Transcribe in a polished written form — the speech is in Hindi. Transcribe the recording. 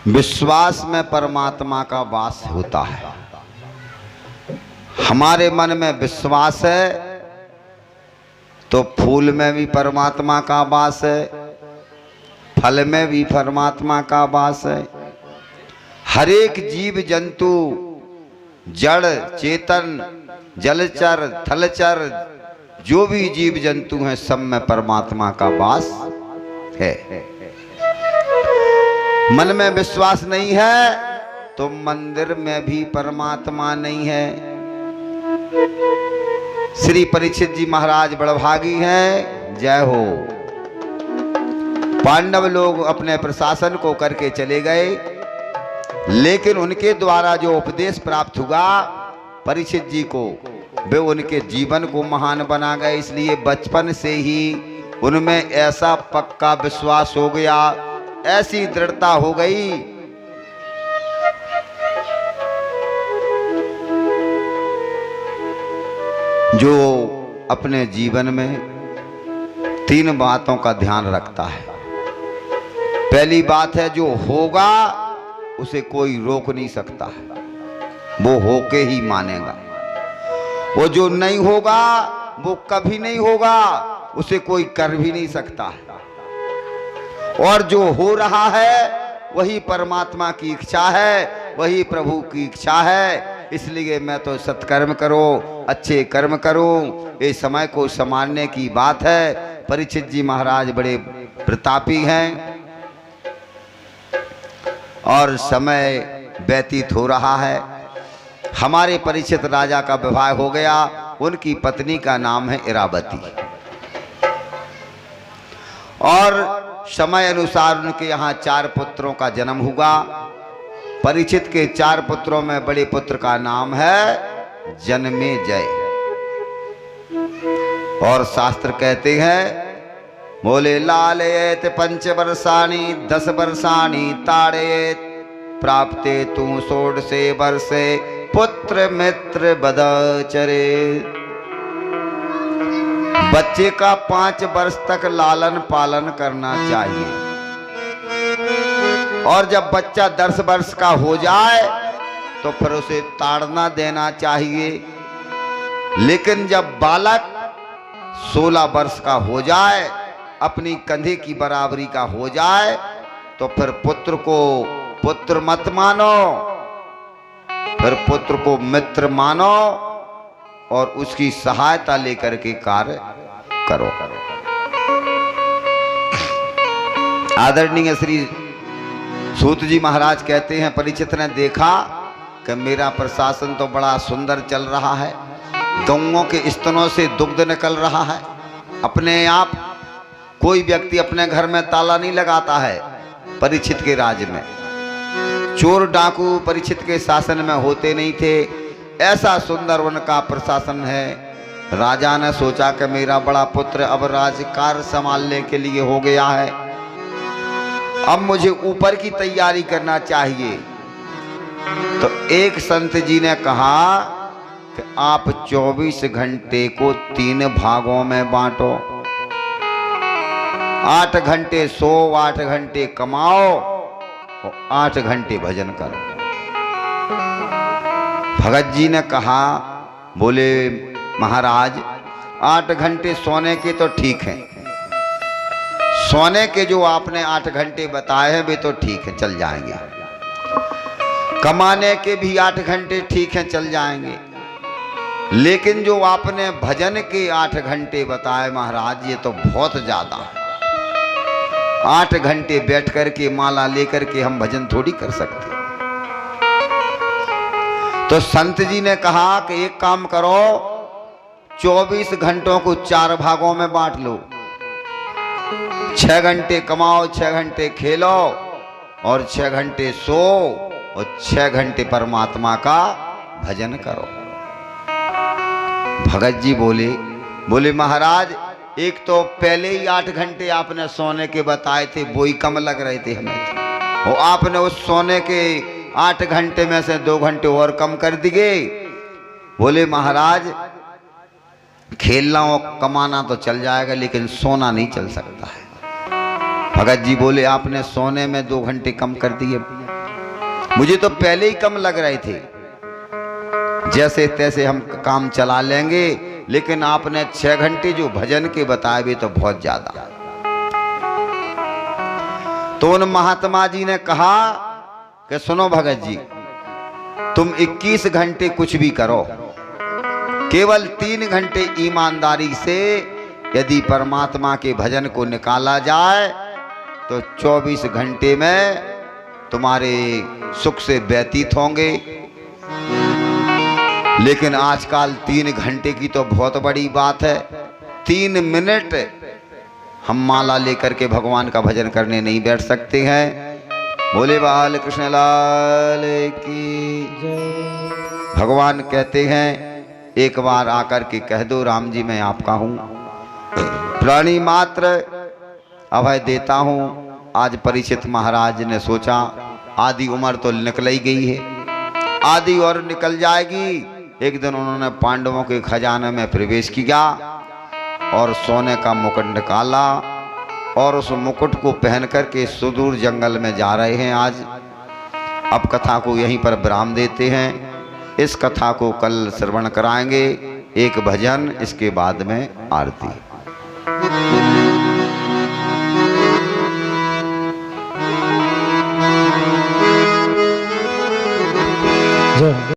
विश्वास में परमात्मा का वास होता है। हमारे मन में विश्वास है तो फूल में भी परमात्मा का वास है, फल में भी परमात्मा का वास है। हर एक जीव जंतु, जड़ चेतन, जलचर थलचर, जो भी जीव जंतु हैं सब में परमात्मा का वास है। मन में विश्वास नहीं है तो मंदिर में भी परमात्मा नहीं है। श्री परीक्षित जी महाराज बड़भागी हैं, जय हो। पांडव लोग अपने प्रशासन को करके चले गए, लेकिन उनके द्वारा जो उपदेश प्राप्त हुआ परीक्षित जी को, वे उनके जीवन को महान बना गए। इसलिए बचपन से ही उनमें ऐसा पक्का विश्वास हो गया, ऐसी दृढ़ता हो गई जो अपने जीवन में 3 बातों का ध्यान रखता है। पहली बात है, जो होगा उसे कोई रोक नहीं सकता है, वो होके ही मानेगा। वो जो नहीं होगा वो कभी नहीं होगा, उसे कोई कर भी नहीं सकता है। और जो हो रहा है वही परमात्मा की इच्छा है, वही प्रभु की इच्छा है। इसलिए मैं तो सत्कर्म करो, अच्छे कर्म करूं, ये समय को संभालने की बात है। परीक्षित जी महाराज बड़े प्रतापी हैं और समय व्यतीत हो रहा है। हमारे परीक्षित राजा का विवाह हो गया, उनकी पत्नी का नाम है इरावती, और समय अनुसार उनके यहाँ 4 पुत्रों का जन्म हुआ। परीक्षित के 4 पुत्रों में बड़े पुत्र का नाम है जन्मेजय। और शास्त्र कहते हैं, बोले लालयेत 5 वर्षाणि 10 वर्षाणि ताड़येत प्राप्ते तू 16 वर्षे पुत्र मित्र बदचरे। बच्चे का 5 वर्ष तक लालन पालन करना चाहिए, और जब बच्चा 10 वर्ष का हो जाए तो फिर उसे ताड़ना देना चाहिए। लेकिन जब बालक 16 वर्ष का हो जाए, अपनी कंधे की बराबरी का हो जाए, तो फिर पुत्र को पुत्र मत मानो, फिर पुत्र को मित्र मानो और उसकी सहायता लेकर के कार्य करो। आदरणीय श्री सूत जी महाराज कहते हैं, परीक्षित ने देखा कि मेरा प्रशासन तो बड़ा सुंदर चल रहा है, गौओं के स्तनों से दुग्ध निकल रहा है। अपने आप कोई व्यक्ति अपने घर में ताला नहीं लगाता है। परीक्षित के राज्य में चोर डाकू परीक्षित के शासन में होते नहीं थे, ऐसा सुंदर उनका प्रशासन है। राजा ने सोचा कि मेरा बड़ा पुत्र अब राजकार्य संभालने के लिए हो गया है, अब मुझे ऊपर की तैयारी करना चाहिए। तो एक संत जी ने कहा कि आप 24 घंटे को 3 भागों में बांटो, 8 घंटे सो, 8 घंटे कमाओ और 8 घंटे भजन करो। भगत जी ने कहा, बोले महाराज 8 घंटे सोने के तो ठीक हैं, सोने के जो आपने 8 घंटे बताए हैं वे तो ठीक है, चल जाएंगे। कमाने के भी 8 घंटे ठीक हैं, चल जाएंगे। लेकिन जो आपने भजन के 8 घंटे बताए महाराज, ये तो बहुत ज्यादा है। 8 घंटे बैठ करके माला लेकर के हम भजन थोड़ी कर सकते। तो संत जी ने कहा कि एक काम करो, 24 घंटों को 4 भागों में बांट लो, 6 घंटे कमाओ, 6 घंटे खेलो और 6 घंटे सो और 6 घंटे परमात्मा का भजन करो। भगत जी बोले महाराज, एक तो पहले ही 8 घंटे आपने सोने के बताए थे, वो ही कम लग रहे थे हमें, और आपने उस सोने के 8 घंटे में से 2 घंटे और कम कर दिए। बोले महाराज, खेलना और कमाना तो चल जाएगा, लेकिन सोना नहीं चल सकता है। भगत जी बोले, आपने सोने में 2 घंटे कम कर दिए, मुझे तो पहले ही कम लग रहे थे, जैसे तैसे हम काम चला लेंगे, लेकिन आपने 6 घंटे जो भजन के बताए वे तो बहुत ज्यादा। तो उन महात्मा जी ने कहा कि सुनो भगत जी, तुम 21 घंटे कुछ भी करो, केवल 3 घंटे ईमानदारी से यदि परमात्मा के भजन को निकाला जाए तो 24 घंटे में तुम्हारे सुख से व्यतीत होंगे। लेकिन आजकल 3 घंटे की तो बहुत बड़ी बात है। 3 मिनट हम माला लेकर के भगवान का भजन करने नहीं बैठ सकते हैं। बोले बाल कृष्ण लाल की जय। भगवान कहते हैं एक बार आकर के कह दो राम जी मैं आपका हूं, प्राणी मात्र अभय देता हूं। आज परीक्षित महाराज ने सोचा आधी उम्र तो निकल ही गई है, आधी और निकल जाएगी। एक दिन उन्होंने पांडवों के खजाने में प्रवेश किया और सोने का मुकुट निकाला और उस मुकुट को पहन करके सुदूर जंगल में जा रहे हैं आज। अब कथा को यहीं पर विराम देते हैं। इस कथा को कल श्रवण कराएंगे, एक भजन, इसके बाद में आरती।